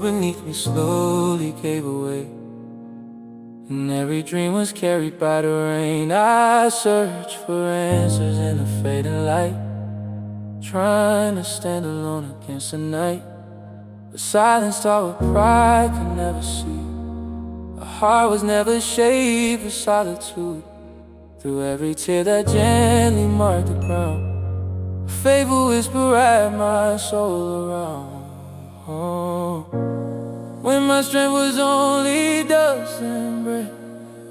beneath me slowly gave away, and every dream was carried by the rain. I searched for answers in the fading light, trying to stand alone against the night. But silence taught what pride could never see. A heart was never shaped for solitude. Through every tear that gently marked the ground, a faithful whisper wrapped my soul around. Oh. When my strength was only dust and breath,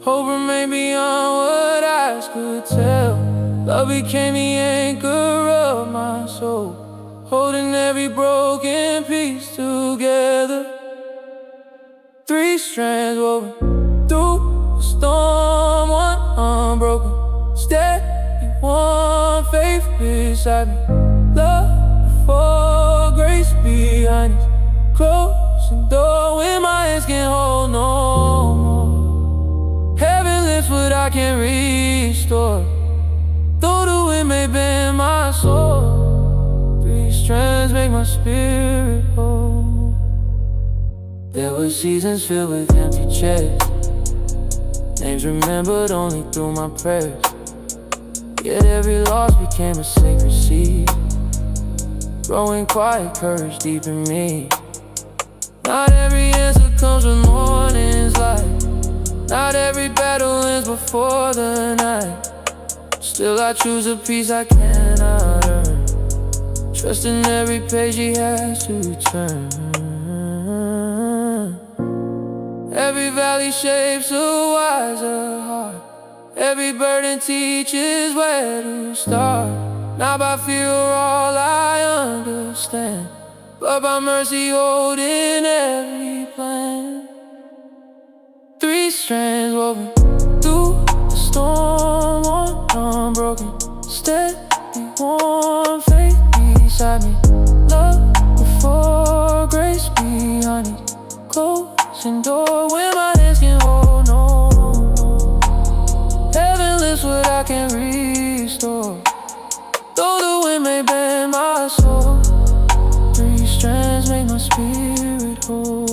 hope remained beyond what eyes could tell. Love became the anchor of my soul, holding every broken piece together. Three strands woven through the storm, one unbroken, steady, one faith beside me. Love before grace behind us, closing door when my hands can't hold no more. Heaven lifts what I can't restore, though the wind may bend my soul. Three strands make my spirit whole. There were seasons filled with empty chairs, names remembered only through my prayers. Yet every loss became a sacred seed, growing quiet courage deep in me. Not every answer comes with morning's light, not every battle ends before the night. Still I choose a peace I cannot earn, trusting every page he has to turn. Every valley shapes a wiser heart, every burden teaches where to start. Not by fear or all I understand, but by mercy holding every plan. Three strands woven through the storm, one unbroken, steady, one faith beside me. Love before grace behind me, closing door when my hands can't hold no more. Heaven lifts what I can't restore, though the wind may bend my soul. Three strands make my spirit whole.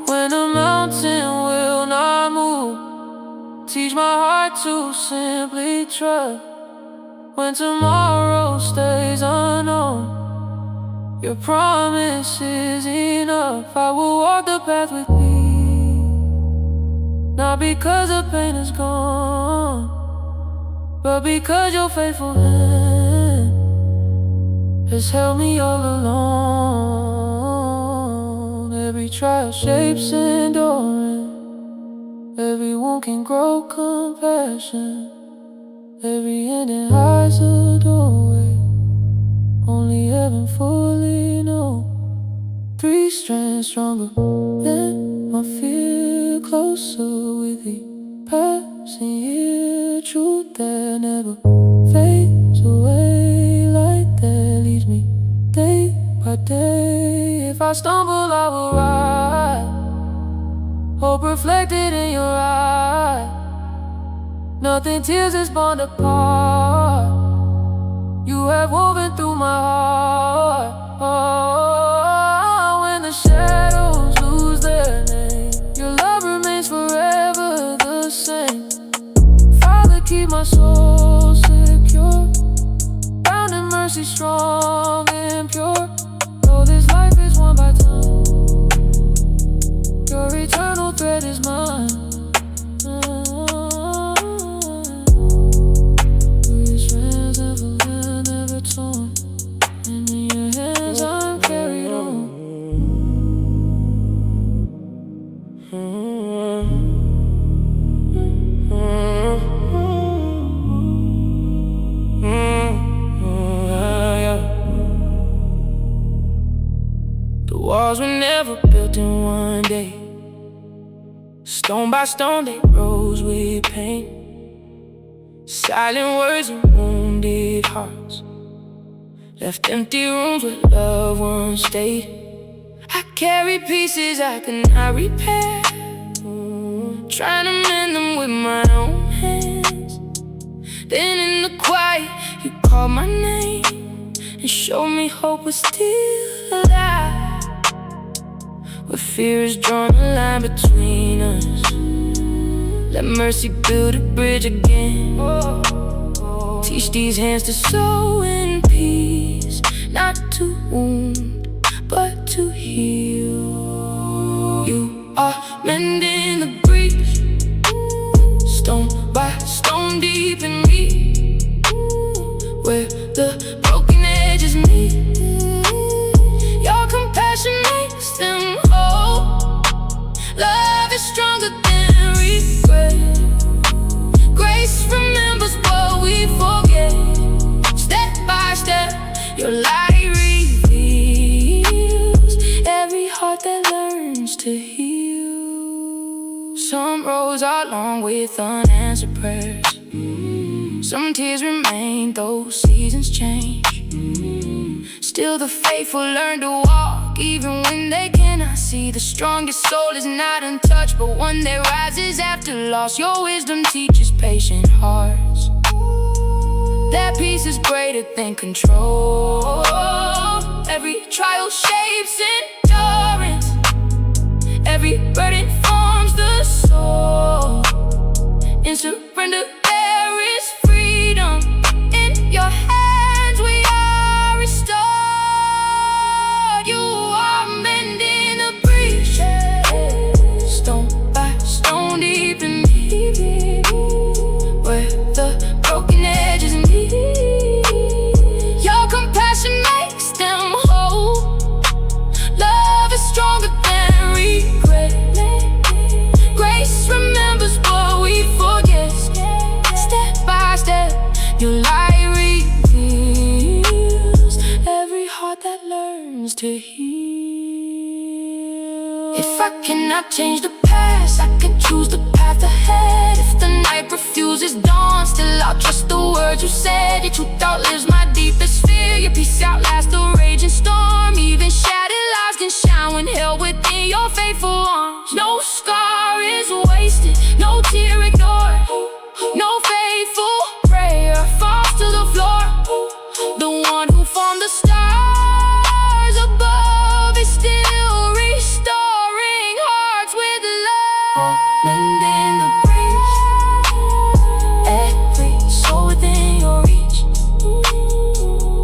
When a mountain will not move, teach my heart to simply trust. When tomorrow stays unknown, your promise is enough. I will walk the path with thee, not because the pain is gone, but because your faithful hand has held me all along. Every trial shapes endurance, every wound can grow compassion, every ending hides a doorway only heaven fully knows. Three strands stronger than my fear, closer with thee, passing here, truth that never fades away, light that leads me day by day. If I stumble I will rise, hope reflected in your eyes. Nothing tears this bond apart, you have woven through my heart. Oh, when the shadows lose their name, your love remains forever the same. Father, keep my soul secure, bound in mercy, strong and pure. Though this life is one by time, your eternal thread is mine. And in your hands I'm carried on. The walls were never built in one day, stone by stone they rose with pain. Silent words and wounded hearts left empty rooms where loved ones stayed. I carry pieces I could not repair, trying to mend them with my own hands. Then in the quiet you called my name and showed me hope was still alive. where fear is drawn a line between us. Let mercy build a bridge again. Teach these hands to sow in peace, not to wound, but to heal. You are mending the breach, stone by stone deep in me, where the broken edges meet. Your compassion makes them whole. Love is stronger than regret. Grace remembers what we forget. Step by step, your light reveals every heart that learns to heal. Some roads are long with unanswered prayers. Some tears remain, though seasons change. Still the faithful learn to walk, even when they cannot see. The strongest soul is not untouched, but one that rises after loss. Your wisdom teaches patient hearts. That peace is greater than control. Every trial shapes endurance. Every burden forms the soul. In surrender there is freedom. In your hands we are restored. You are mending the breach, stone by stone deep in me, where the broken edges meet. Your compassion makes them whole. Love is stronger than regret. Grace remembers what we forget. Step by step, your light reveals every heart that learns to heal. If I cannot change the past, I can choose the path ahead. If the night refuses dawn, still I'll trust the words you said. Your truth outlives my deepest fear. Your peace outlasts the raging storm. Even shattered lives can shine when held within your faithful arms. No scar is wasted, no tear ignored, no faithful prayer falls to the floor. The one who formed the stars above is still restoring hearts with love. Mending the breach, every soul within your reach.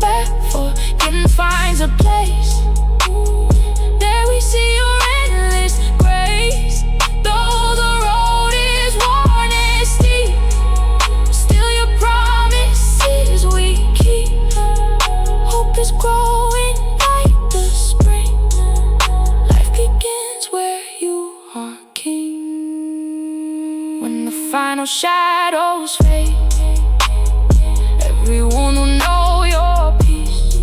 Back forgetting finds a place. There we see your endless grace. Though the road is worn and steep, still your promises we keep. Hope is growing like the spring. Life begins where you are king. When the final shadows fade, everyone will know your peace.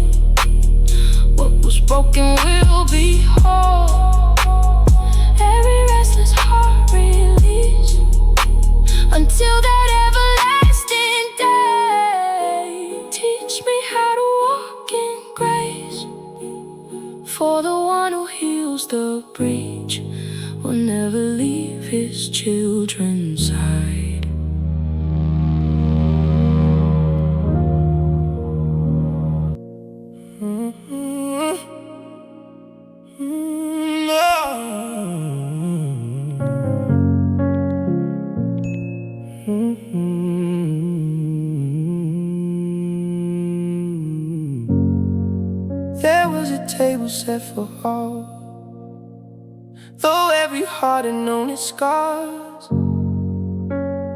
What was broken will be whole. Every restless heart release until that everlasting day. Teach me how to walk in grace, for the one who heals the breach will never leave his children's side. There was a table set for all, though every heart had known its scars.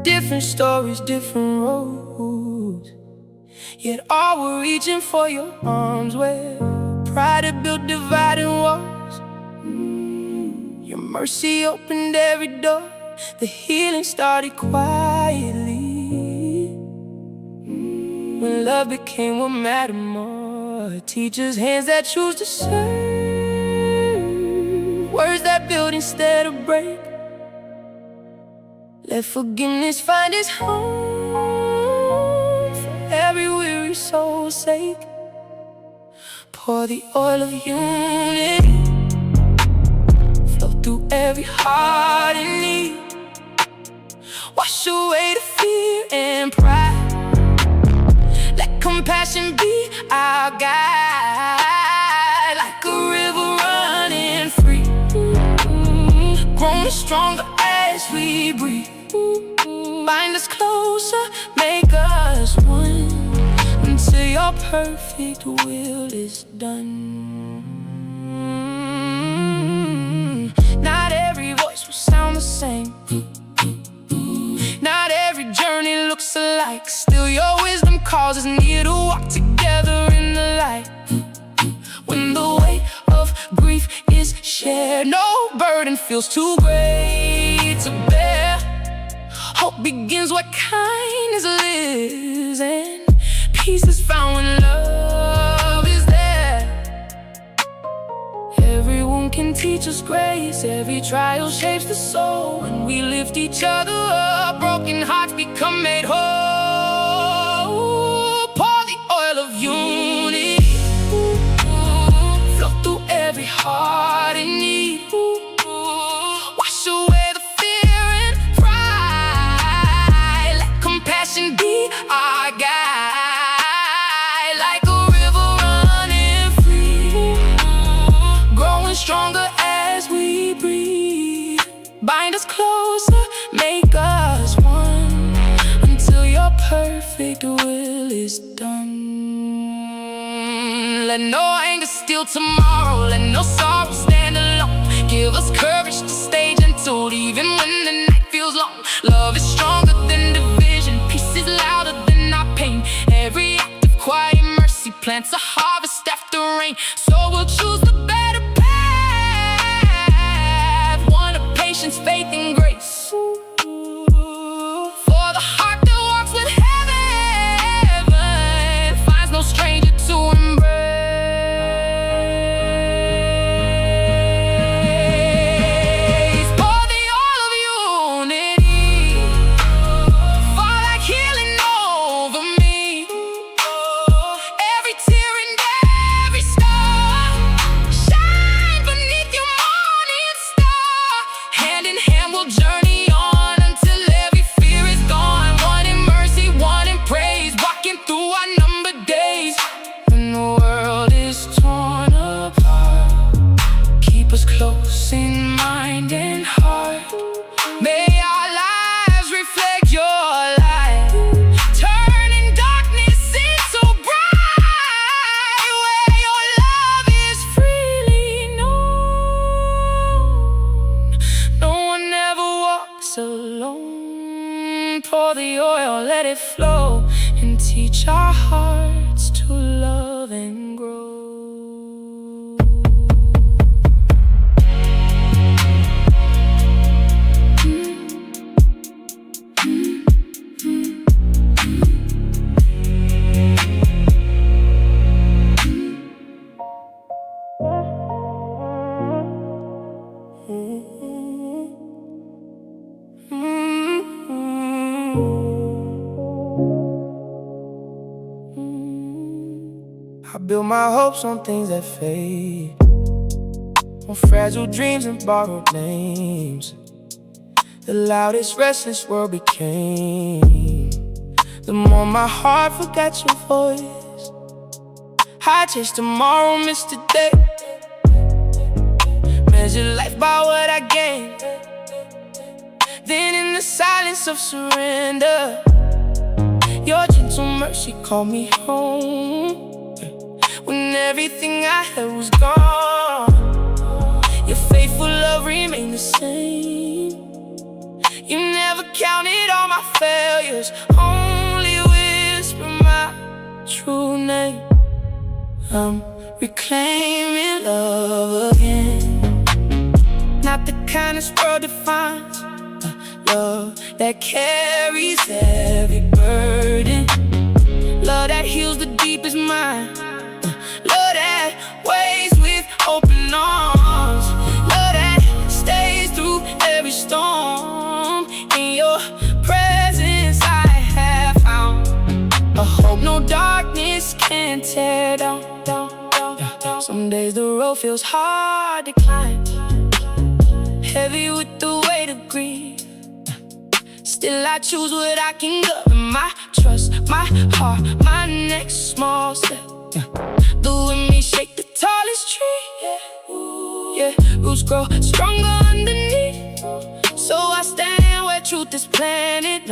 Different stories, different roads, yet all were reaching for your arms, where pride had built dividing walls. Your mercy opened every door. The healing started quietly. When love became what mattered more. Teachers' hands that choose to serve, words that build instead of break. Let forgiveness find its home for every weary soul's sake. Pour the oil of unity, flow through every heart in need. Wash away the fear and pride. Let compassion be our guide, like a river running free. Growing stronger as we breathe. Bind us closer, make us one, until your perfect will is done. Not every voice will sound the same. Not every journey looks alike. Still your wisdom calls us near to walk together in the light. When the weight of grief is shared, no burden feels too great to bear. Hope begins where kindness lives, and peace is found when love is there. Every wound can teach us grace. Every trial shapes the soul. When we lift each other up, broken hearts become made whole. Pour the oil of unity, flow through every heart in need. Wash away the fear and pride. Let compassion be our guide. Like a river running free, growing stronger as we breathe. Bind us closer, make us one, until your perfect will is done. Let no anger steal tomorrow. Let no sorrow stand alone. Give us courage to stay gentle, even when the night feels long. Love is stronger than division. Peace is louder than our pain. Every act of quiet mercy plants a harvest after rain. So we'll choose the better path, one of patience, faith, and grace. For the heart that walks with heaven finds no stranger to embrace. Pour the oil of unity, fall like healing over me. Every tear and every star shine beneath your morning star. Hand in hand we'll journey on until every fear is gone. One in mercy, one in praise, walking through our numbered days. When the world is torn apart, keep us close in mind and heart. May our lives reflect your light, turning darkness into bright. Where your love is freely known, no one ever walks alone. Pour the oil, let it flow, and teach our hearts to love and grow. I build my hopes on things that fade, on fragile dreams and borrowed names. The loudest restless world became, the more my heart forgot your voice. I chase tomorrow, miss today, measure life by what I gain. Then in the silence of surrender, your gentle mercy called me home. When everything I had was gone, your faithful love remained the same. You never counted all my failures, only whisper my true name. I'm reclaiming love again, not the kind this world defines, love that carries every burden, love that heals the deepest mind, love that waits with open arms, love that stays through every storm. In your presence I have found a hope no darkness can tear down. Some days the road feels hard to climb, heavy with the weight of grief. Still I choose what I can govern, my trust, my heart, my next small step. The wind may shake the tallest tree, yeah, roots grow stronger underneath. So I stand where truth is planted,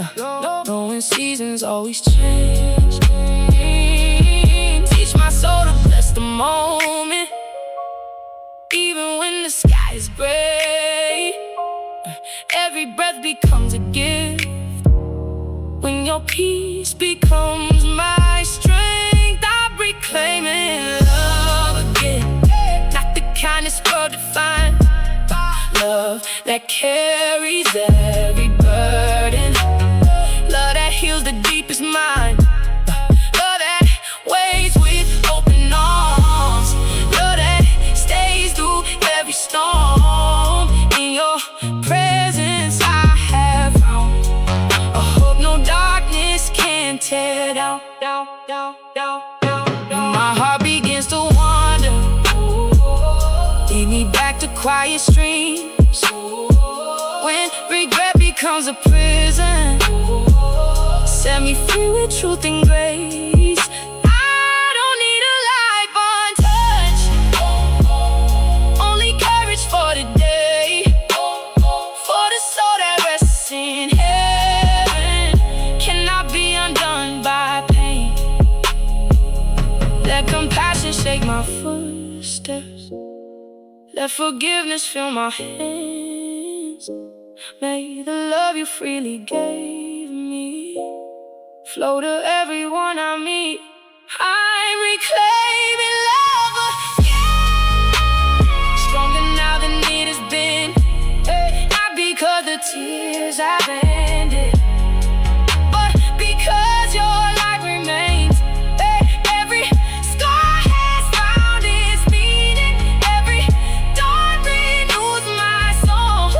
knowing seasons always change. Teach my soul to bless the moment, even when the sky is gray. Every breath becomes a gift when your peace becomes my strength. I'm reclaiming love again, not the kind this world defines. Love that carries every burden, love that heals the deepest mind, love that waits with open arms, love that stays through every storm. In your presence I have found a hope no darkness can tear down. My heart begins to wander, lead me back to quiet streams. When regret becomes a prison, set me free with truth and grace. I don't need a life untouched, only courage for today, for the soul that rests in heaven cannot be undone by pain. Let compassion shake my footsteps, let forgiveness fill my hands. May the love you freely gave me flow to everyone I meet. I'm reclaiming love again, stronger now than it has been. Not because the tears have ended, but because your light remains. Every scar has found its meaning, every dawn renews my soul,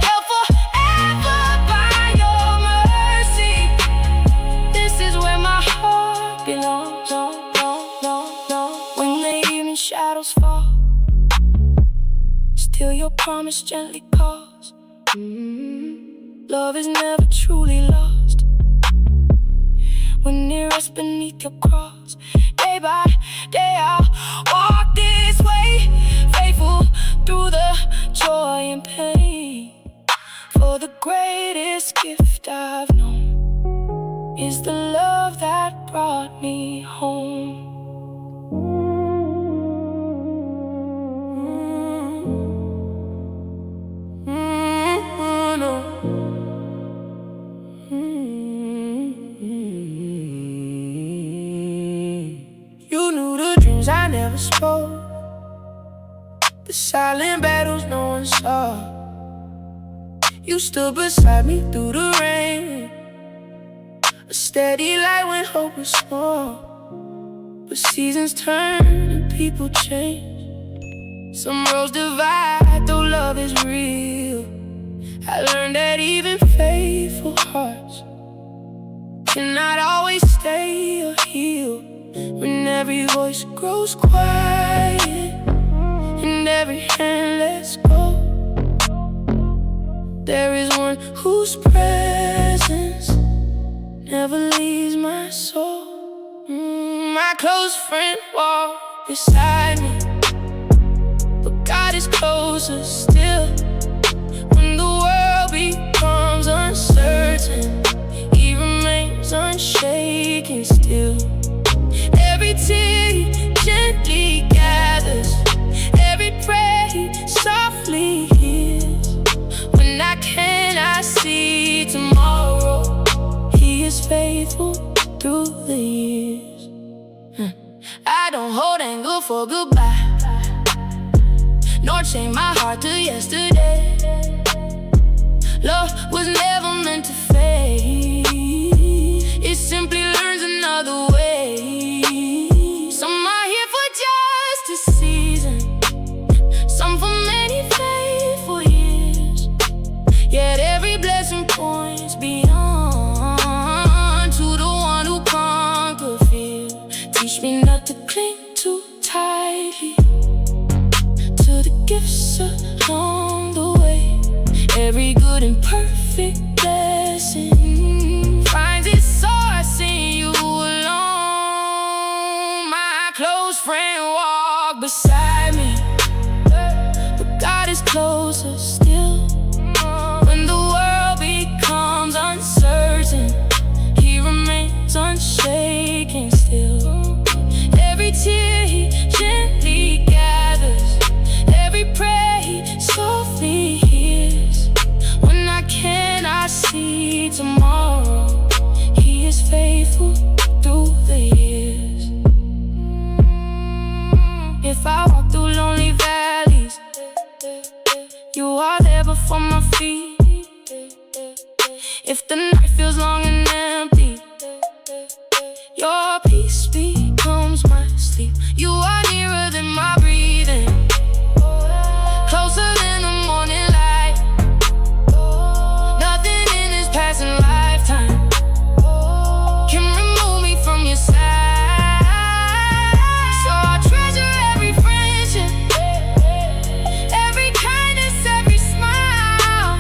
held forever by your mercy. This is where my heart belongs. When the evening shadows fall, still your promise gently calls. Love is never truly lost when it rests beneath your cross. Day by day I'll walk this way, faithful through the joy and pain. For the greatest gift I've known is the love that brought me home. You knew the dreams I never spoke, the silent battles no one saw. You stood beside me through the rain, a steady light when hope was small. But seasons turn and people change, some roads divide though love is real. I learned that even faithful hearts cannot always stay or heal. When every voice grows quiet and every hand lets go, there is one whose presence never leaves my soul. My close friend walked beside me, but God is closer still. When the world becomes uncertain, He remains unshaken still. Every tear He gently gathers, every prayer He softly hears. When I cannot see tomorrow, He is faithful through the years. I don't hold anger for goodbye, nor chain my heart to yesterday. Love was never meant to fade, it simply learns another way. Some are here for just a season, some for many faithful years. Yet every blessing points beyond to the one who conquered fear. Teach me not to cling too tightly to the gifts along the way. Every good and perfect blessing finds its source in you alone. My close friend walked beside me, but God is closer still. When the there before my feet. If the night feels long and empty, your peace becomes my sleep. You are nearer than my breathing, closer than the morning light. Nothing in this passing lifetime can remove me from your side. So I treasure every friendship, every kindness, every smile.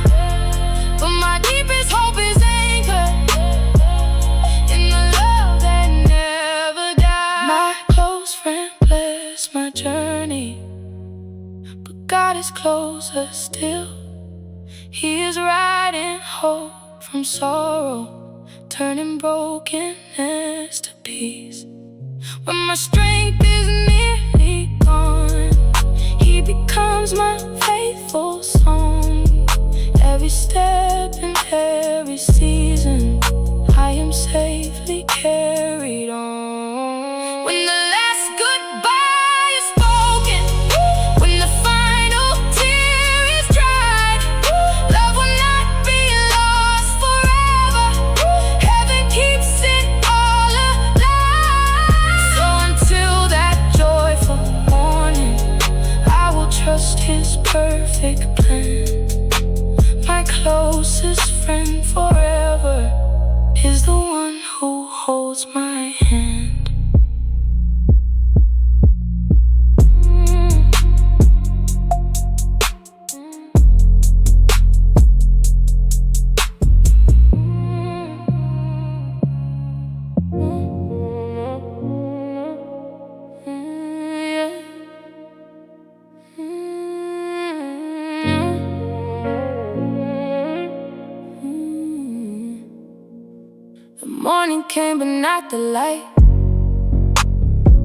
But my deepest hope is anchored in the love that never dies. My close friend bless my journey, but God is closer still. He is riding hope from sorrow, turning brokenness to peace. When my strength is nearly gone, He becomes my faithful song. Every step and every season, I am safely carried on. When the last goodbye is spoken, when the final tear is dried, love will not be lost forever. Heaven keeps it all alive. So until that joyful morning, I will trust His perfect plan. My closest friend forever is the one who holds my hand. The morning came but not the light,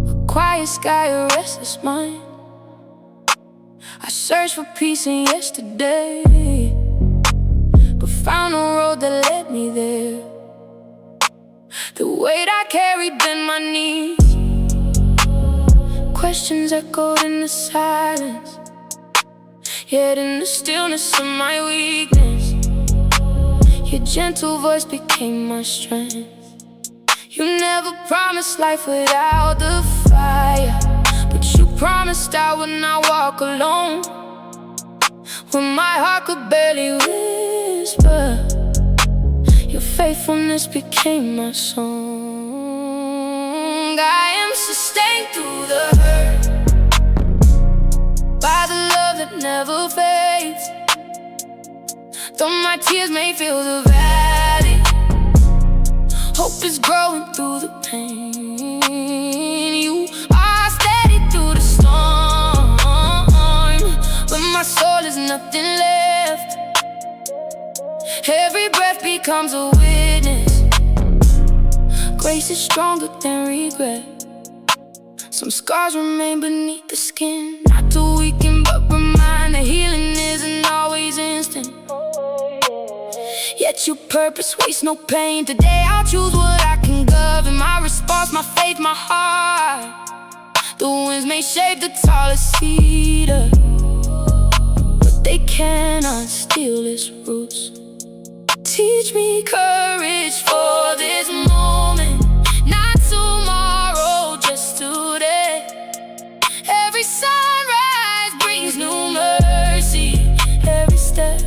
a quiet sky, a restless mind. I searched for peace in yesterday, but found a road that led me there. The weight I carried bent my knees, questions echoed in the silence, yet in the stillness of my weakness, your gentle voice became my strength. You never promised life without the fire, but you promised I would not walk alone. When my heart could barely whisper, your faithfulness became my song. I am sustained through the hurt by the love that never fades. Though my tears may fill the valley, hope is growing through the pain. You are steady through the storm, when my soul has nothing left. Every breath becomes a witness. Grace is stronger than regret. Some scars remain beneath the skin, not to weaken but remind that healing isn't always instant. Yet your purpose wastes no pain. Today I'll choose what I can govern. My response, my faith, my heart. The winds may shape the tallest cedar, but they cannot steal its roots. Teach me courage for this moment, not tomorrow, just today. Every sunrise brings new mercy, every step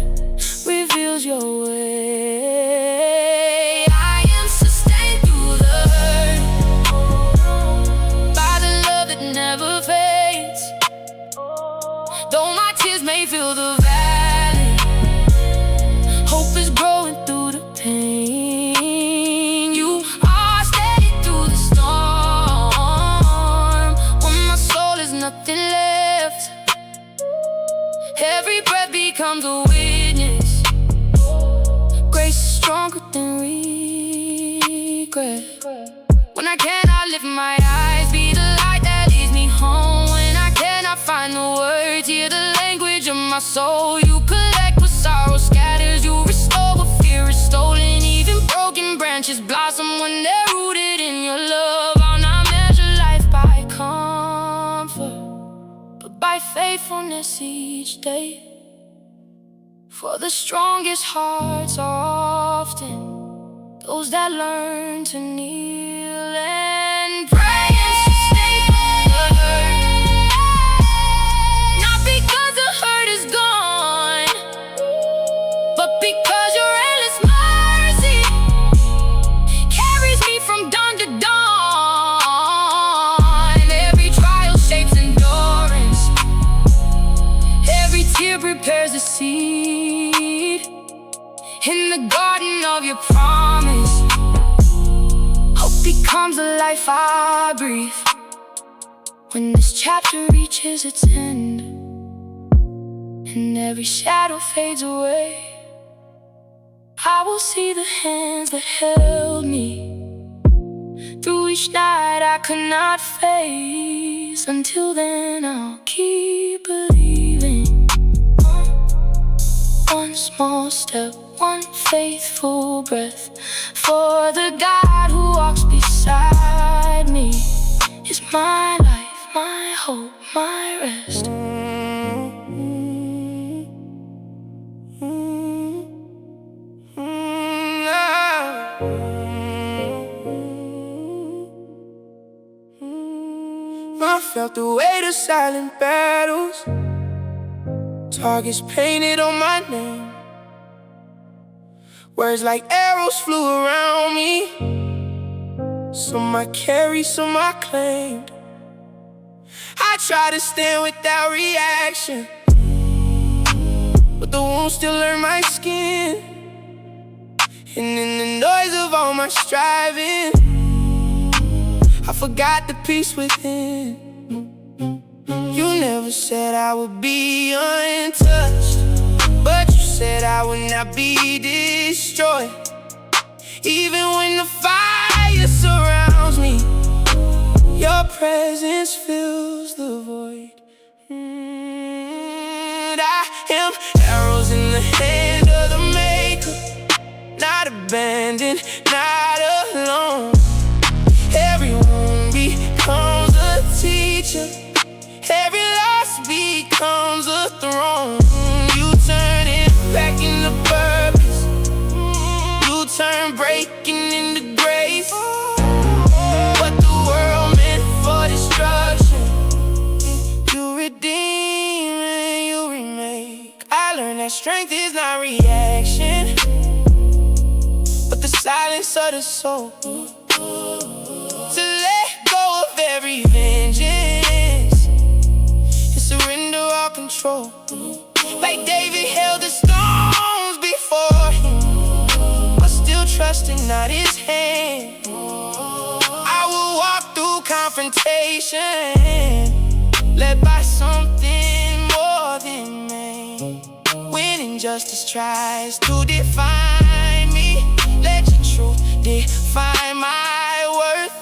reveals your way. I am sustained through the hurt by the love that never fades. Though my tears may fill the valley, hope is growing through the pain. You are steady through the storm, when my soul has nothing left. Every breath becomes a witness. Grace is stronger than regret. When I cannot lift my eyes, be the light that leads me home. When I cannot find the words, hear the language of my soul. You collect what sorrow scatters, you restore what fear is stolen. Even broken branches blossom when they're rooted in your love. I'll not measure life by comfort, but by faithfulness each day. For the strongest hearts are often those that learn to kneel and pray and sustain the hurt. Not because the hurt is gone, but because your endless mercy carries me from dawn to dawn. Every trial shapes endurance, every tear prepares a seed in the garden of your promise. Hope becomes the life I breathe when this chapter reaches its end and every shadow fades away. I will see the hands that held me through each night I could not face. Until then I'll keep believing. One small step, one faithful breath, for the God who walks beside me is my life, my hope, my rest. I felt the weight of silent battles, targets painted on my name. Words like arrows flew around me, some I carried, some I claimed. I tried to stand without reaction, but the wounds still hurt my skin. And in the noise of all my striving, I forgot the peace within. You never said I would be untouched, but you said I would not be destroyed. Even when the fire surrounds me, your presence fills the void. I am arrows in the hand of the maker, not abandoned, not alone. Everyone becomes a teacher, every loss becomes a throne. You turn it back into purpose, you turn breaking into grace. What the world meant for destruction, you redeem and you remake. I learned that strength is not reaction, but the silence of the soul. To let go of every vengeance and surrender all control. Like David held the stones before him, but still trusting not his hand. I will walk through confrontation, led by something more than man. When injustice tries to define me, let your truth define my worth.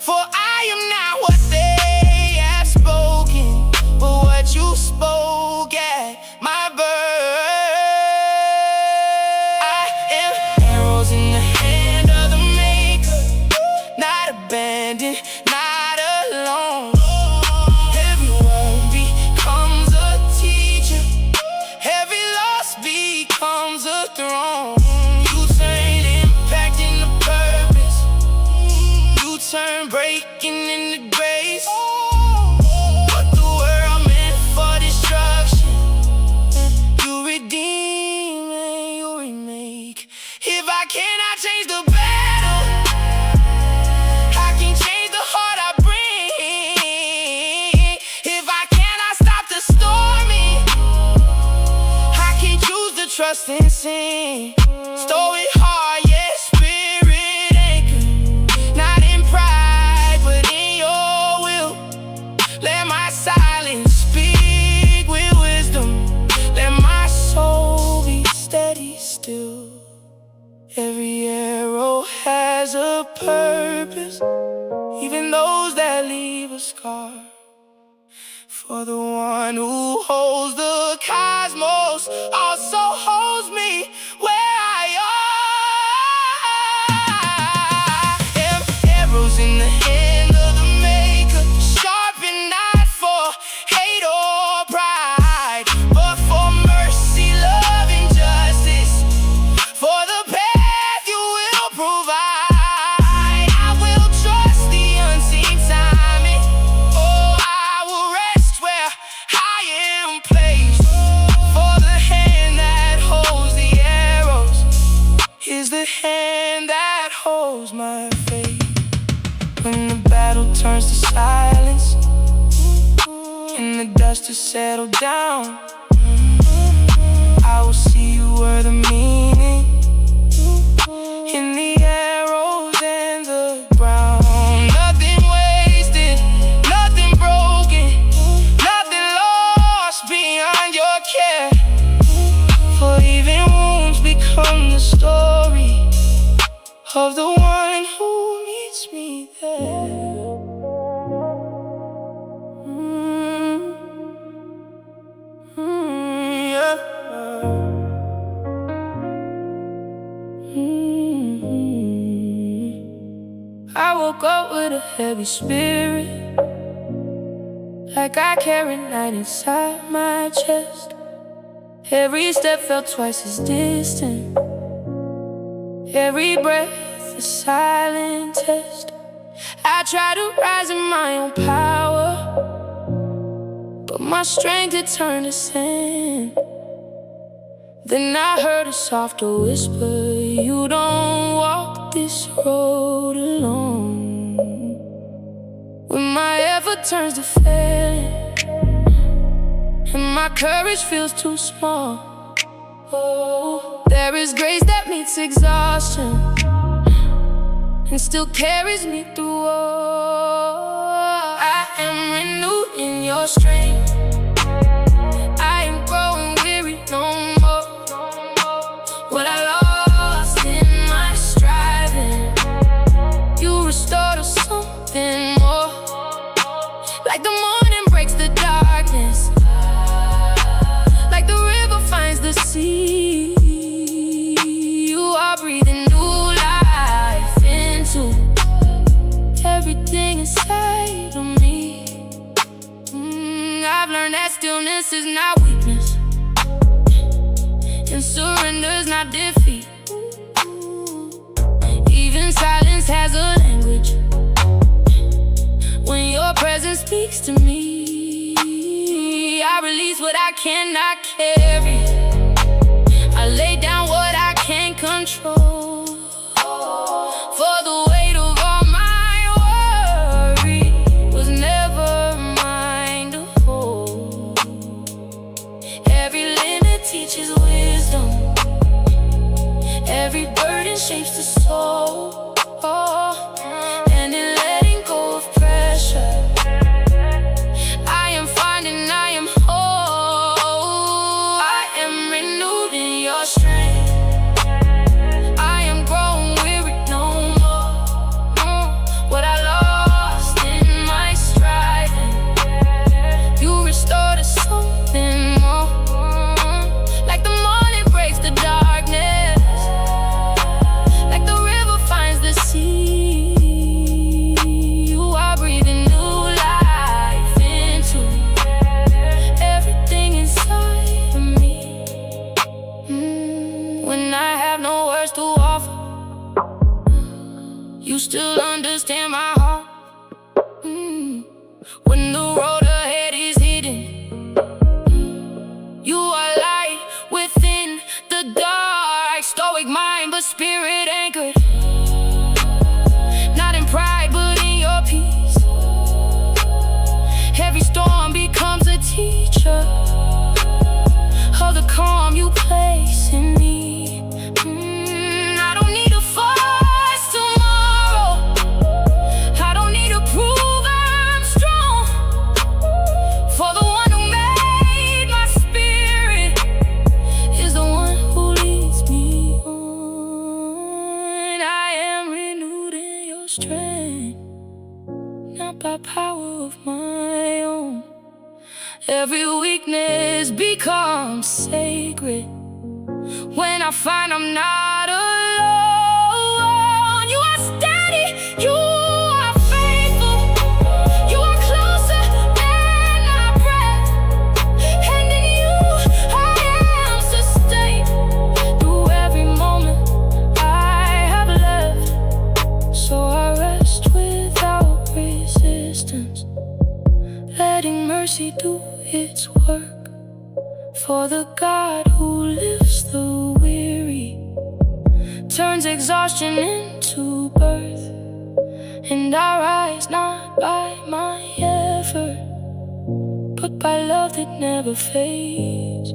For I am not what they have spoken, but what you spoke at my birth. I am arrows in the hand of the maker, not abandoned, not alone. Everyone becomes a teacher, every loss becomes a throne. You turn impact into purpose, you turn breaking into grace. What the world meant for destruction, you redeem and you remake. If I cannot change the battle, I can change the heart I bring. If I cannot stop the storming, I can choose to trust and sing. Store it hard, yes, spirit anchor, not in pride, but in your will. Let my silence speak with wisdom, let my soul be steady still. Every arrow has a purpose, even those that leave a scar. For the one who holds the cosmos also holds me where I am. Arrows in the hand of the maker, sharpened not for hate or pride, but for mercy, love, and settle down. I will see you where the meaning in the arrows and the ground. Nothing wasted, nothing broken, nothing lost beyond your care. For even wounds become the story of the one who meets me there. I woke up with a heavy spirit, like I carry night inside my chest. Every step felt twice as distant, every breath a silent test. I tried to rise in my own power, but my strength had turned to sand. Then I heard a softer whisper, you don't walk this road alone. When my effort turns to failing and my courage feels too small, oh, there is grace that meets exhaustion and still carries me through all. I am renewed in your strength. I am growing weary no more. What I lost in my striving, you restore to something more. Like the morning breaks the darkness, like the river finds the sea. You are breathing new life into everything inside of me. I've learned that stillness is not weakness, and surrender's not defeat. Even silence has a language when your presence speaks to me. I release what I cannot carry, I lay down what I can't control. For the weight of all my worry was never mine to hold. Every limit teaches wisdom, every burden shapes the soul. And in letting go of pressure, I am finding I am whole. I am renewed in your strength. I am growing weary no more. What I lost in my striving, you restore to something more. Like the morning breaks the darkness, like the river finds the sea. You are breathing new life into everything inside of me. When I have no words to offer, you still understand my heart. When the road ahead is hidden, you are light within the dark. Stoic mind but spirit anchored, not in pride but in your peace. Every storm becomes a teacher of the calm you place in me. I don't need to force tomorrow, I don't need to prove I'm strong. For the one who made my spirit is the one who leads me on. I am renewed in your strength, not by power of my own. Every weakness becomes sacred when I find I'm not alone. You are steady, you are faithful, you are closer than my breath. And in you I am sustained through every moment I have left. So I rest without resistance, letting mercy do its work. For the God who lifts the weary turns exhaustion into birth. And I rise not by my effort, but by love that never fades.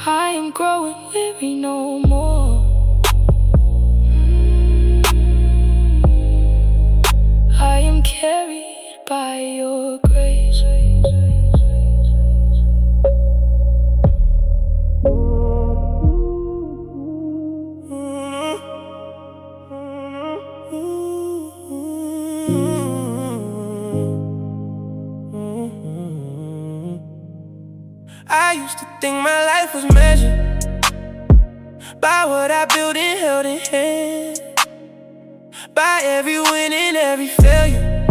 I am growing weary no more. I am carried by your grace. I used to think my life was measured by what I built and held in hand, by every win and every failure,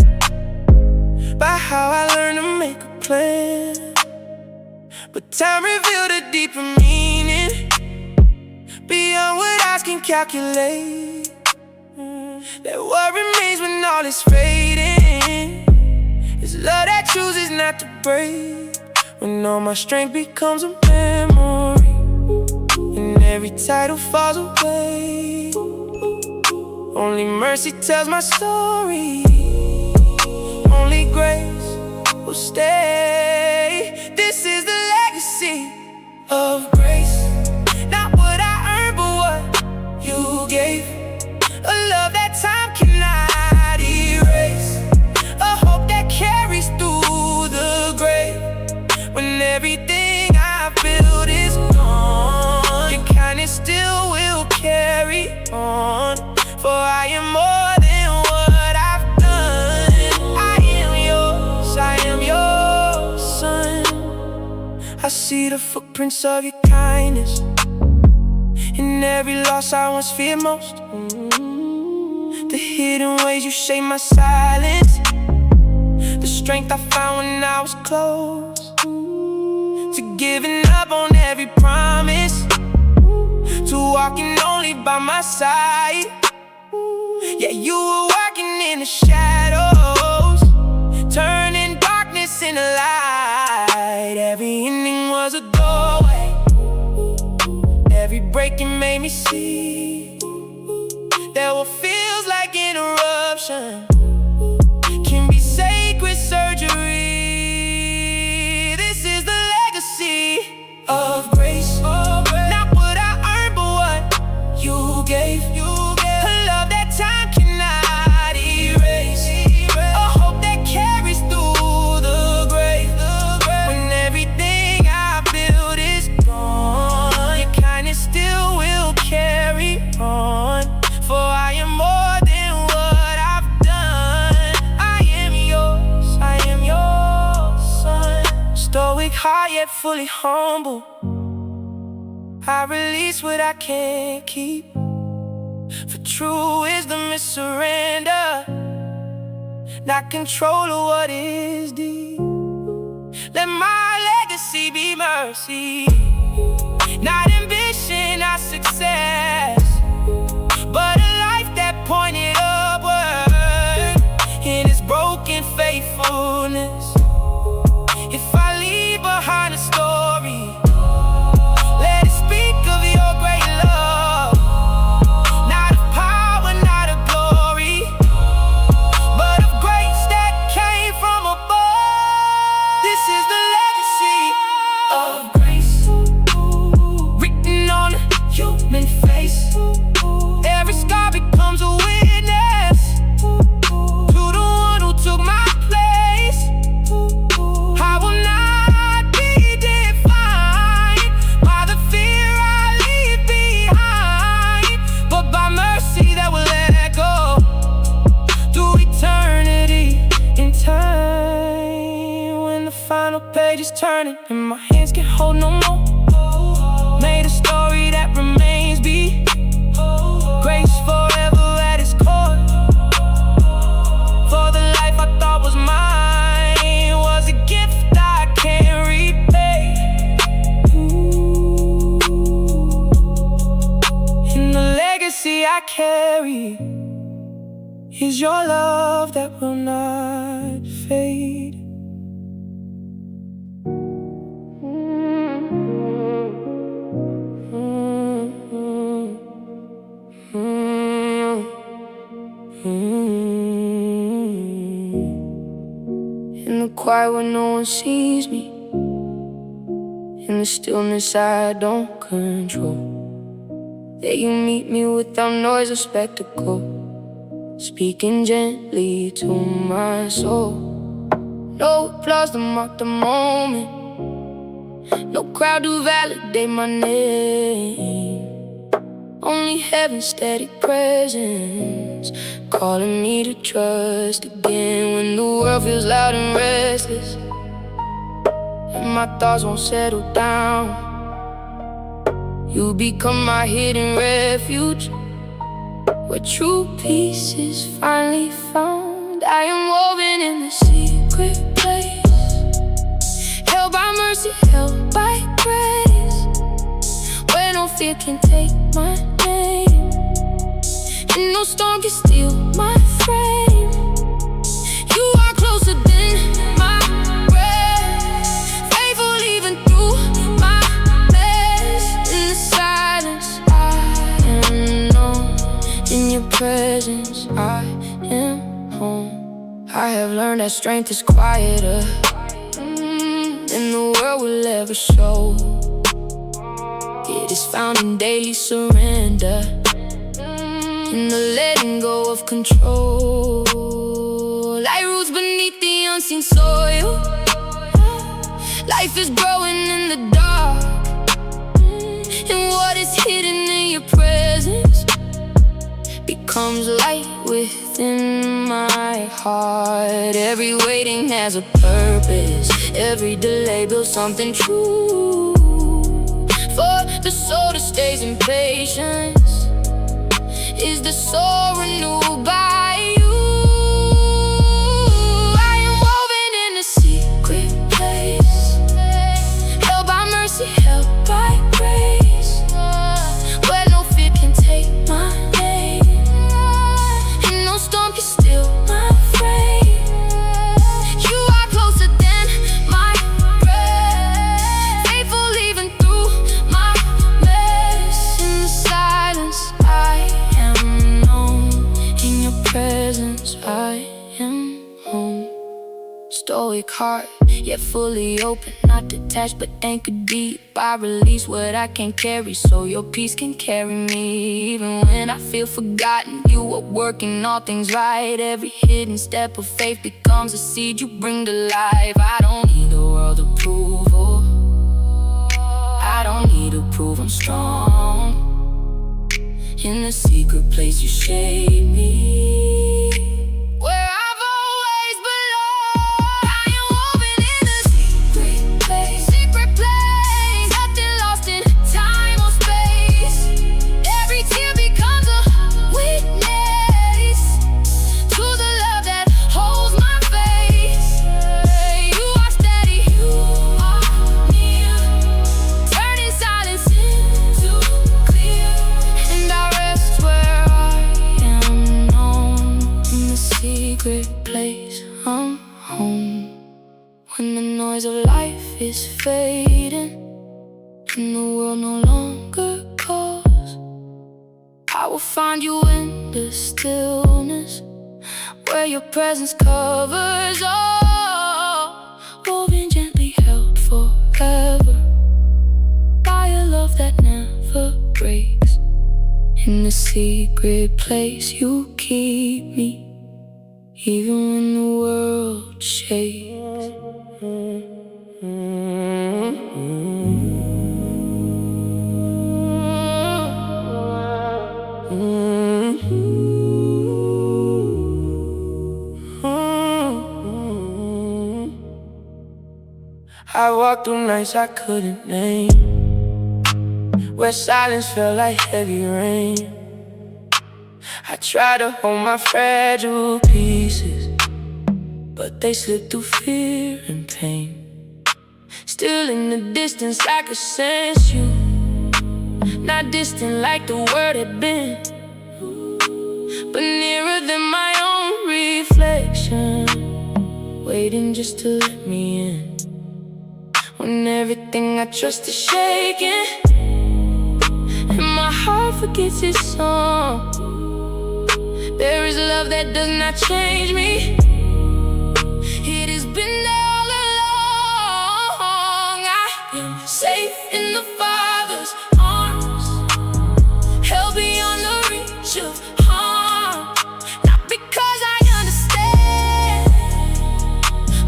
by how I learned to make a plan. But time revealed a deeper meaning, beyond what eyes can calculate. That what remains when all is fading is love that chooses not to break. When all my strength becomes a memory and every title falls away, only mercy tells my story, only grace will stay. This is the legacy of grace, not what I earned but what you gave. A love that time cannot erase, a hope that carries through the grave. When everything I built is gone, your kindness still will carry on. For I am more than what I've done. I am yours, I am your son. I see the footprints of your kindness in every loss I once feared most. The hidden ways you shape my silence, the strength I found when I was close to giving up on every promise, to walking only by my side. Yeah, you were working in the shadows, turning darkness into light. Every ending was a doorway, every breaking made me see that what feels like interruption can be sacred surgery. Of grace, not what I earned but what you gave. A love that time cannot erase, a hope that carries through the grave. When everything I built is gone, your kindness still will carry on. For I am more than what I've done. I am yours, I am your son. Stoic heart yet fully humble, I release what I can't keep. For true wisdom is surrender, not control of what is deep. Let my legacy be mercy, not ambition, not success, but a life that pointed upward in its broken faithfulness. If I leave behind a story, let it speak of your great love, not of power, not of glory, but of grace that came from above. This is the legacy of grace, written on a human face. Every scar becomes a witness to the one who took my place. I will not be defined by the fear I leave behind, but by mercy that will let go through eternity in time. When the final page is turning and my hands can't hold no more, made a story that remains be grace forever at its core. For the life I thought was mine was a gift I can't repay. And the legacy I carry is your love that will not fade. In the quiet when no one sees me. In the stillness I don't control. There you meet me without noise or spectacle, speaking gently to my soul. No applause to mark the moment, no crowd to validate my name. Only heaven's steady presence, calling me to trust again when the world feels loud and restless, and my thoughts won't settle down. You become my hidden refuge, where true peace is finally found. I am woven in the secret place, held by mercy, held by grace, where no fear can take my name, and no storm can steal my frame. You are closer than my breath, faithful even through my mess. In the silence I am known, in your presence I am home. I have learned that strength is quieter than the world will ever show. It is found in daily surrender, in the letting go of control. Like roots beneath the unseen soil, life is growing in the dark, and what is hidden in your presence becomes light within my heart. Every waiting has a purpose, every delay builds something true. For the soul that stays in patience is the soul renewed by you. I am woven in a secret place, held by mercy, held by grace, where no fear can take my name, and no storm can steal my frame. You are closer than my breath, faithful even through my mess. In the silence I am known, in your presence I am home. Stoic heart, yet fully open, not detached but anchored deep. I release what I can't carry so your peace can carry me. Even when I feel forgotten, you are working all things right. Every hidden step of faith becomes a seed you bring to life. I don't need the world approval, I don't need to prove I'm strong. In the secret place you shape me, where I've always belonged. I am woven in the secret place, nothing lost in time or space. Every tear becomes a witness to the love that holds my face. You are steady, you are near, turning silence into clear, and I rest where I am known. In the secret place I'm home. When the noise of life is fading and the world no longer calls, I will find you in the stillness, where your presence covers all, woven gently, held forever by a love that never breaks. In the secret place you keep me, even when the world shakes. I walked through nights I couldn't name, where silence felt like heavy rain. I tried to hold my fragile pieces, but they slipped through fear and pain. Still in the distance I could sense you, not distant like the world had been, but nearer than my own reflection, waiting just to let me in. When everything I trust is shaking, and my heart forgets its song, there is love that does not change me. It has been there all safe in the Father's arms, held beyond the reach of harm. Not because I understand,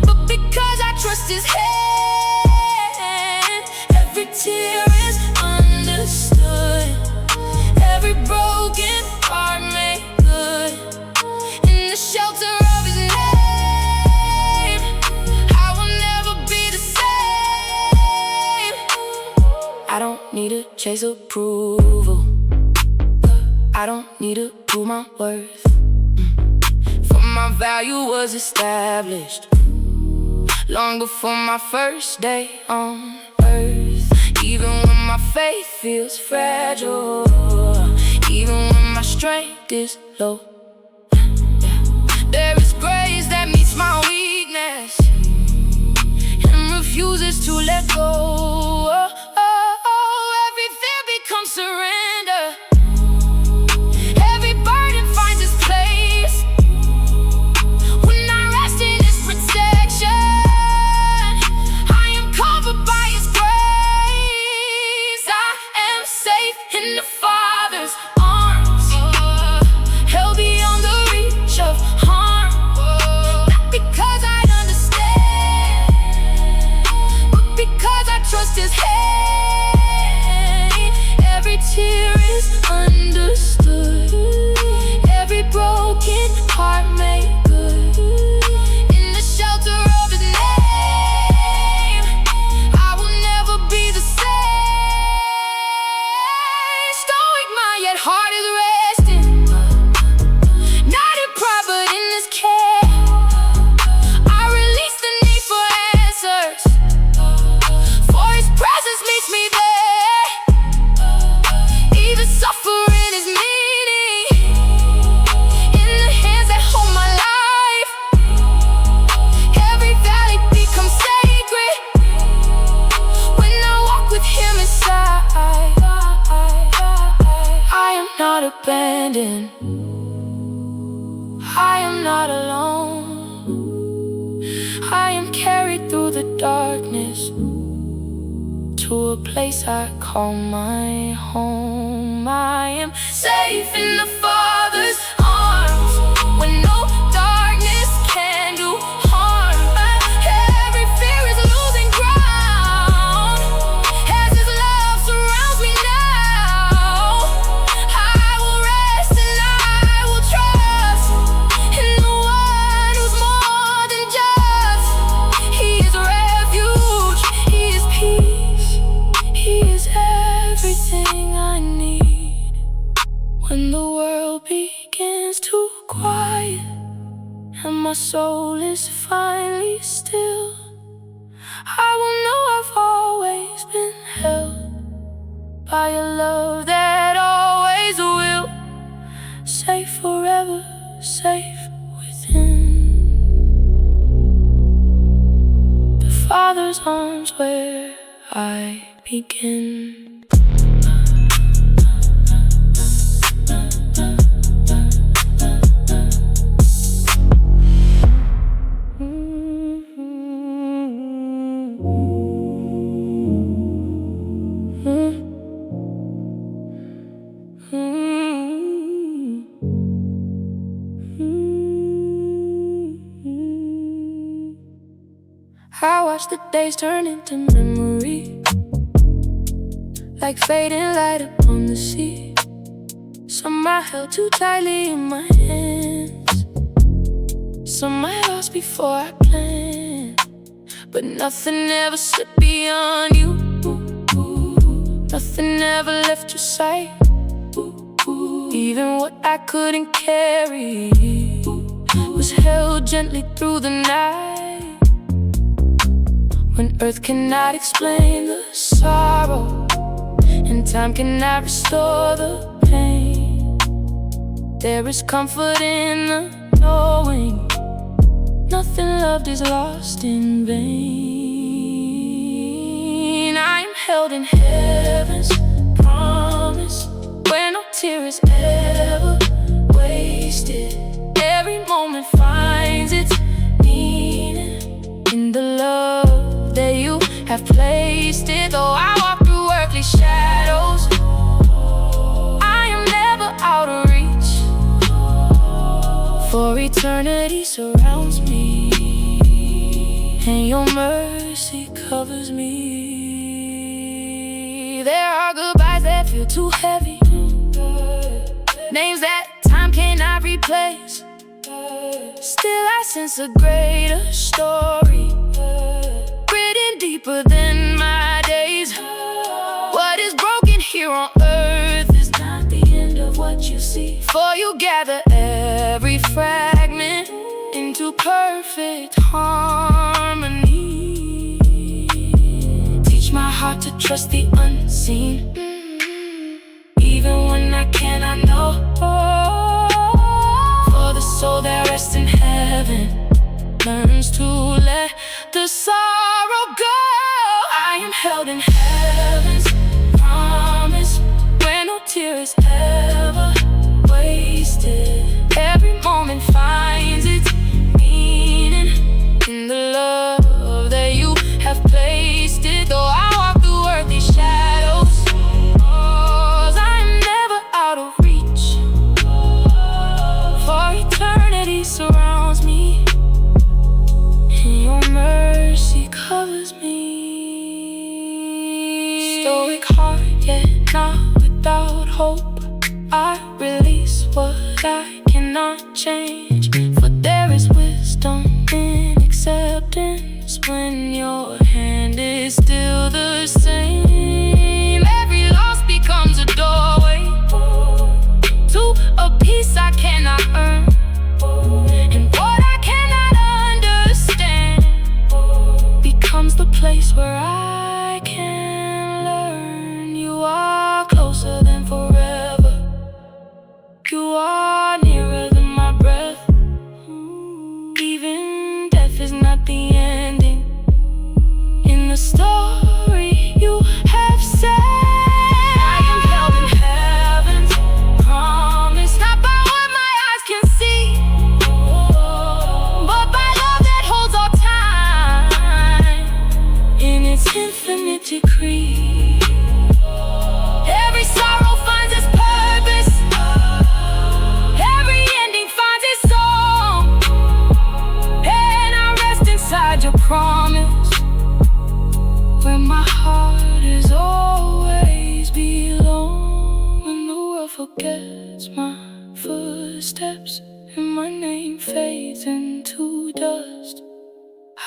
but because I trust His hand. Every tear is understood, every broken heart made good. In the shelter of His name, I will never be the same. I don't need to chase approval, I don't need to prove my worth, for my value was established long before my first day on earth. Even when my faith feels fragile, even when my strength is low, there is grace that meets my weakness and refuses to let go. Every fear becomes surrender, every burden finds its place. When I rest in His protection, I am covered by His grace. I am safe in the Father's arms, held beyond the reach of harm. Not because I understand, but because I trust His hand. Every tear is understood, every broken heart made good. In the shelter of His name, I will never be the same. Stoic mind, yet heart is resting, not in pride but in His care. I release the need for answers, for His presence meets me there. Even suffering is meaning in the hands that hold my life. Every valley becomes sacred when I walk with Him inside. I am not abandoned, I am not alone. I am carried through the darkness to a place I call my home. I am safe in the Father's arms, when no darkness can do harm. Every fear is losing ground as His love surrounds me now. I will rest and I will trust in the one who's more than just. He is refuge, He is peace, He is everything I need. When the world begins to quiet and my soul is finally still, I will know I've always been held by a love that always will. Safe forever, safe within the Father's arms where I begin. I watch the days turn into memory, like fading light upon the sea. Some I held too tightly in my hands, some I lost before I planned. But nothing ever slipped beyond you, nothing ever left your sight. Even what I couldn't carry was held gently through the night. When earth cannot explain the sorrow and time cannot restore the pain, there is comfort in the knowing nothing loved is lost in vain. I am held in heaven's promise, where no tear is ever wasted. Every moment finds its meaning in the love that you have placed it. Though I eternity surrounds me, and your mercy covers me. There are goodbyes that feel too heavy, names that time cannot replace. Still I sense a greater story, written deeper than my days. What is broken here on earth is not the end of what you see, for you gather every fragment into perfect harmony. Teach my heart to trust the unseen, even when I cannot know. For the soul that rests in heaven learns to let the sorrow go. I am held in heaven's promise, where no tear is ever wasted. Every moment finds its meaning in the love that you have placed it. Though I walk through earthly shadows, I'm never out of reach, for eternity surrounds me, and your mercy covers me. Stoic heart, yet not without hope. I release what I cannot change, for there is wisdom in acceptance when your hand is still the same. Every loss becomes a doorway to a peace I cannot earn, and what I cannot understand becomes the place where I can learn. You are closer than forever, you are nearer than my breath. Even death is not the ending in the story you have said. I am held in heaven's promise, not by what my eyes can see, but by love that holds all time in its infinite decree. Every sorrow finds its purpose, every ending finds its song, and I rest inside your promise, where my heart is always belong. When the world forgets my footsteps and my name fades into dust,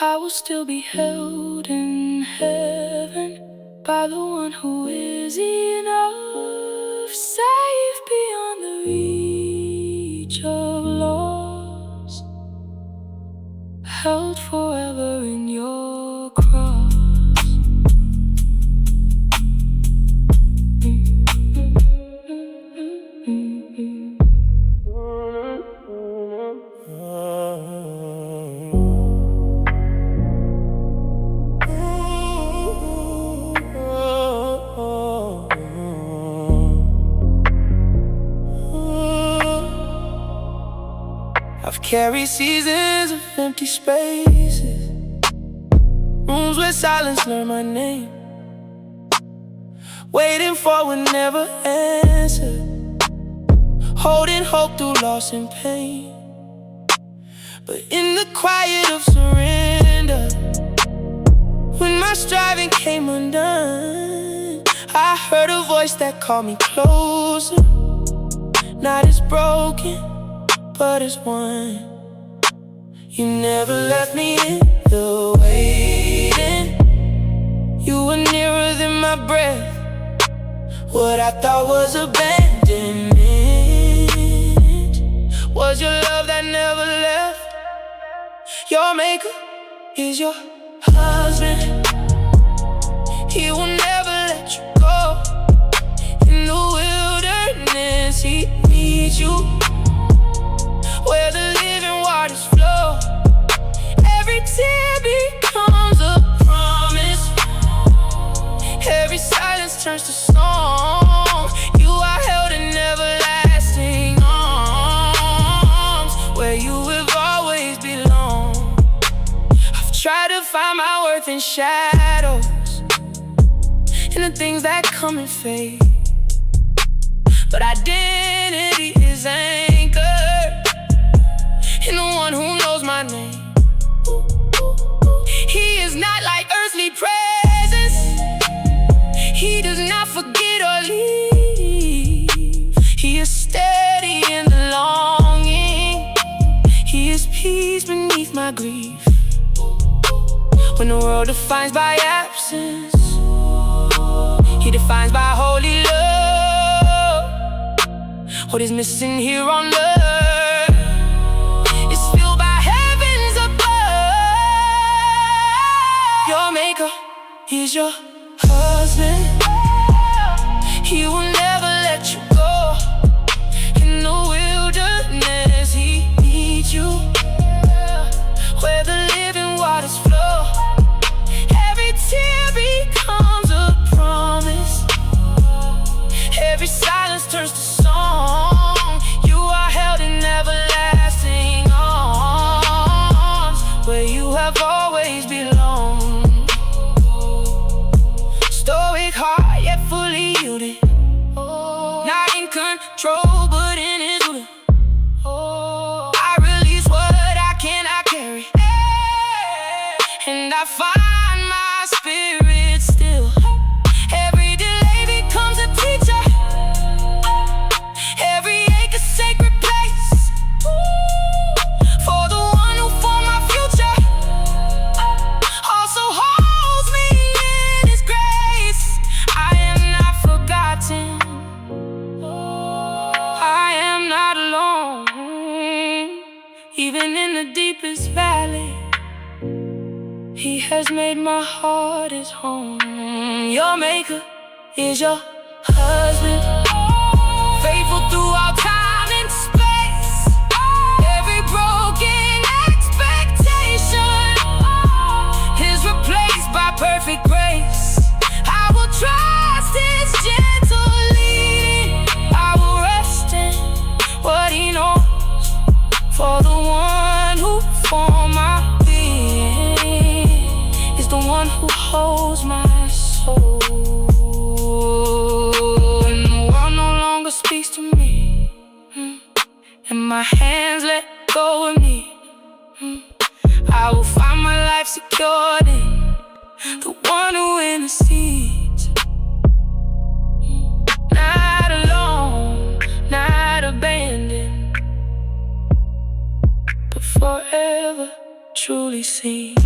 I will still be held in heaven by the one who is enough, safe beyond the reach of loss, held forever in your cross. I've carried seasons of empty spaces, rooms where silence learned my name, waiting for what never answered, holding hope through loss and pain. But in the quiet of surrender, when my striving came undone, I heard a voice that called me closer, not as broken, but as one. You never left me in the waiting, you were nearer than my breath. What I thought was abandonment was your love that never left. Your maker is your husband, he will never let you go. In the wilderness he meets you, where the living waters flow. Every tear becomes a promise, every silence turns to song. You are held in everlasting arms, where you have always belonged. I've tried to find my worth in shadows, in the things that come and fade, but identity is anchored in the believe. He is steady in the longing. He is peace beneath my grief. When the world defines by absence, He defines by holy love. What is missing here on earth is filled by heavens above. Your maker is your husband. He will never let you go. In the wilderness, He needs you. Where the living waters flow, every tear becomes a promise. Every silence turns to song. You are held in everlasting arms, where you have always belonged. Stoic heart, yet fully yielded. Not in control, but in His will. I release what I cannot carry, and I find my spirit still. Every delay becomes a teacher. Every ache a sacred place. For the one who formed my future also holds me in His grace. I am not forgotten. I am not alone. Even in the deepest valley, He has made my heart His home. Your maker is your husband, faithful throughout time and space. Every broken expectation is replaced by perfect grace. I will trust His gentle leading. I will rest in what He knows. For the one who formed my the one who holds my soul. And the world no longer speaks to me, and my hands let go of me. I will find my life secured in the one who intercedes. Not alone, not abandoned, but forever truly seen.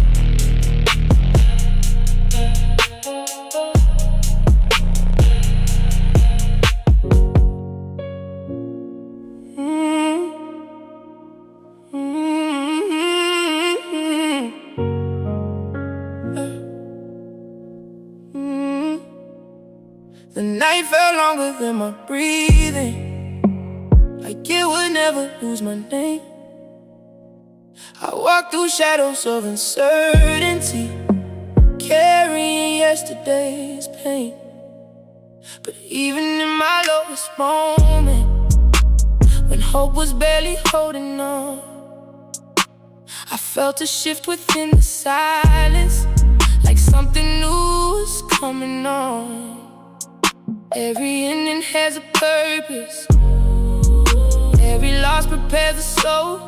The night felt longer than my breathing, like it would never lose my name. I walked through shadows of uncertainty, carrying yesterday's pain. But even in my lowest moment, when hope was barely holding on, I felt a shift within the silence, like something new was coming on. Every ending has a purpose, every loss prepares a soul.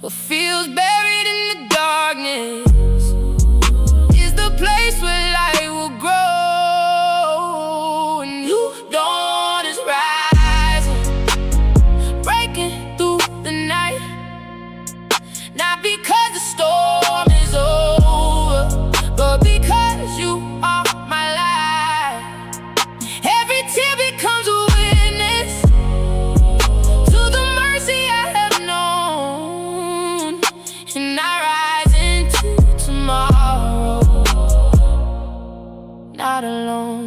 What feels buried in the darkness is the place where light will grow. And new dawn is rising, breaking through the night. Not because the storm is over, but because you are my light. Every tear becomes a witness to the mercy I have known, and I rise into tomorrow, not alone.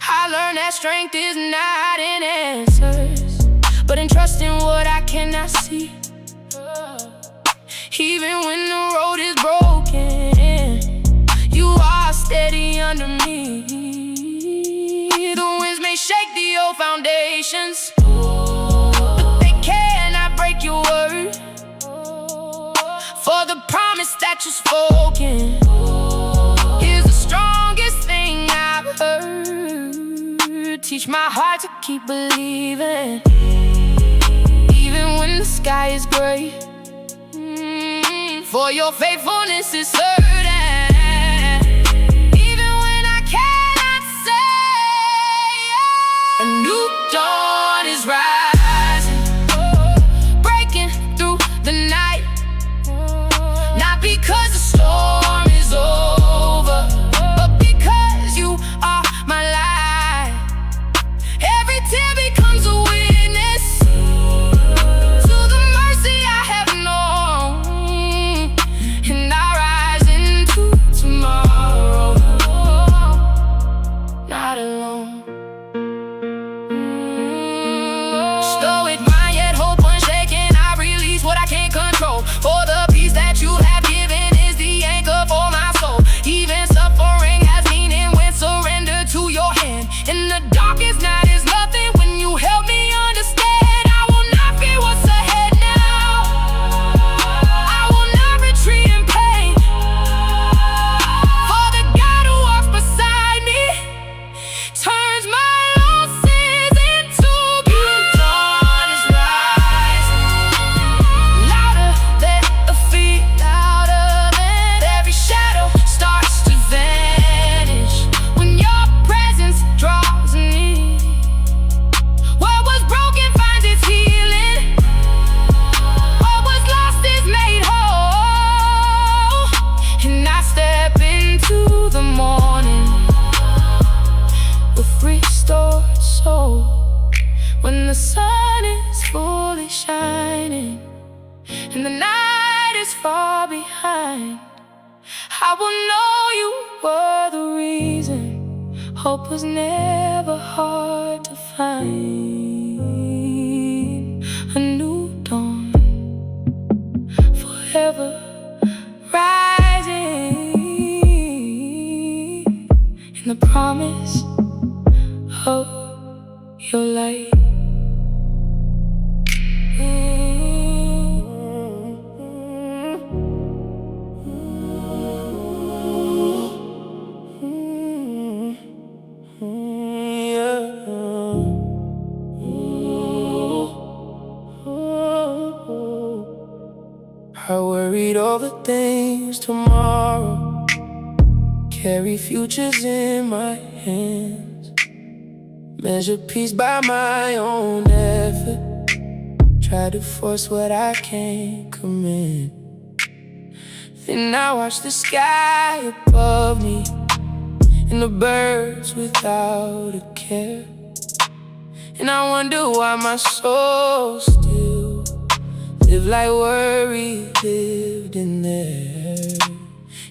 I learned that strength is not in answers, but in trusting what I cannot see. Even when the road is broken, you are steady under me. The winds may shake the old foundations, but they cannot break your word. For the promise that you've spoken is the strongest thing I've heard. Teach my heart to keep believing, even when the sky is gray. For your faithfulness is certain, even when I cannot say down. Stoic mind yet hope unshaken, I release what I can't control. For the peace that you have given is the anchor for my soul. Even suffering has meaning when surrendered to your hand. In the darkest night is nothing when you help me understand. I will not fear what's ahead now. I will not retreat in pain. For the God who walks beside me turns my losses into gain. Dawn is rising, louder than the feet, louder than every shadow starts to vanish when your presence draws me. What was broken finds its healing. What was lost is made whole. And I step into the morning with restored soul. When the sun is fully shining and the night is far behind, I will know you were the reason. Hope was never hard to find. A new dawn, forever rising in the promise of your light. I worried over things tomorrow, carry futures in my hands, measure peace by my own effort, try to force what I can't command. Then I watch the sky above me and the birds without a care, and I wonder why my soul still live like worry lived in there.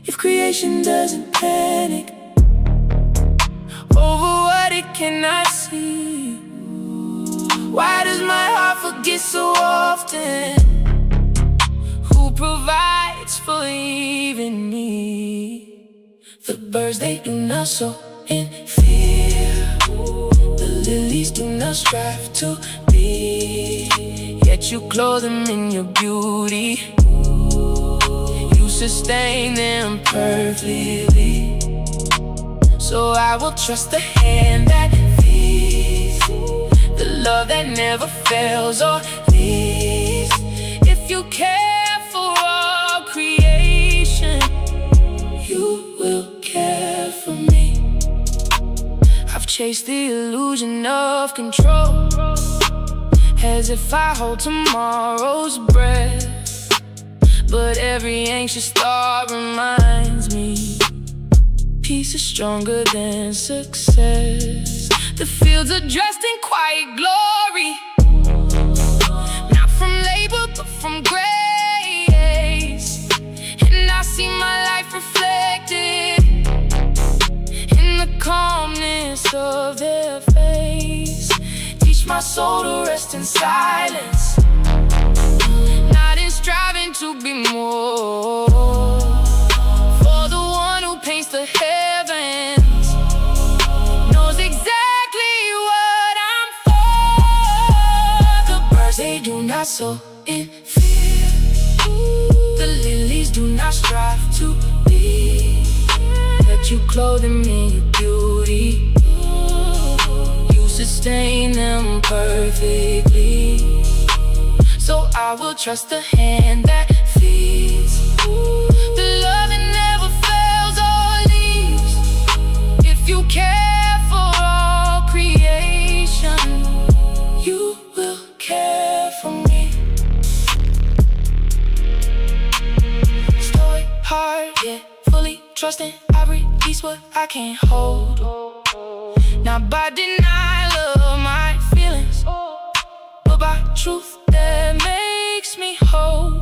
If creation doesn't panic over what it cannot see, why does my heart forget so often who provides for even me? The birds, they do not sow in fear, the lilies do not strive to be, yet you clothe them in your beauty. You sustain them perfectly. So I will trust the hand that feeds, the love that never fails or leaves. If you care for all creation, you will care for me. I've chased the illusion of control, as if I hold tomorrow's breath, but every anxious thought reminds me peace is stronger than success. The fields are dressed in quiet glory, not from labor but from grace. And I see my life reflected in the calmness of their face. Teach my soul to rest in silence, not in striving to be more. For the one who paints the heavens knows exactly what I'm for. The birds, they do not sow in fear, the lilies do not strive to be, yet you clothe them in your beauty. You sustain them perfectly. So I will trust the hand that feeds, the love that never fails or leaves. If you care for all creation, you will care for me. Stoic heart, yeah, fully trusting I release what I can't hold. Not by denial of my feelings, but by truth that makes me whole.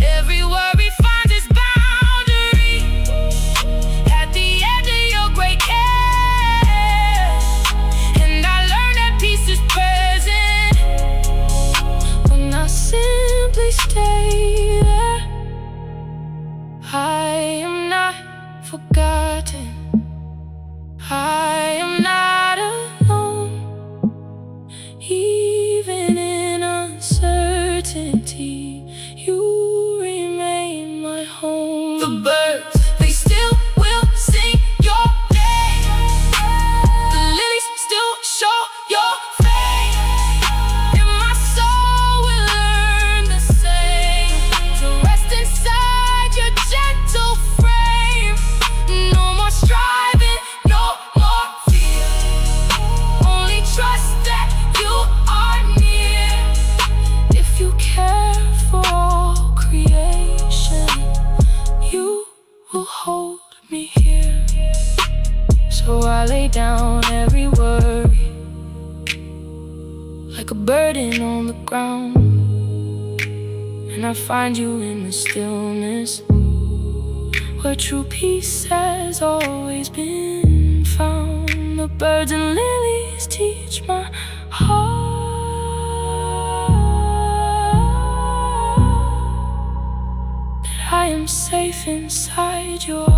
Every worry finds its boundary at the edge of your great care. So I lay down every worry like a burden on the ground, and I find you in the stillness where true peace has always been found. The birds and lilies teach my heart that I am safe inside your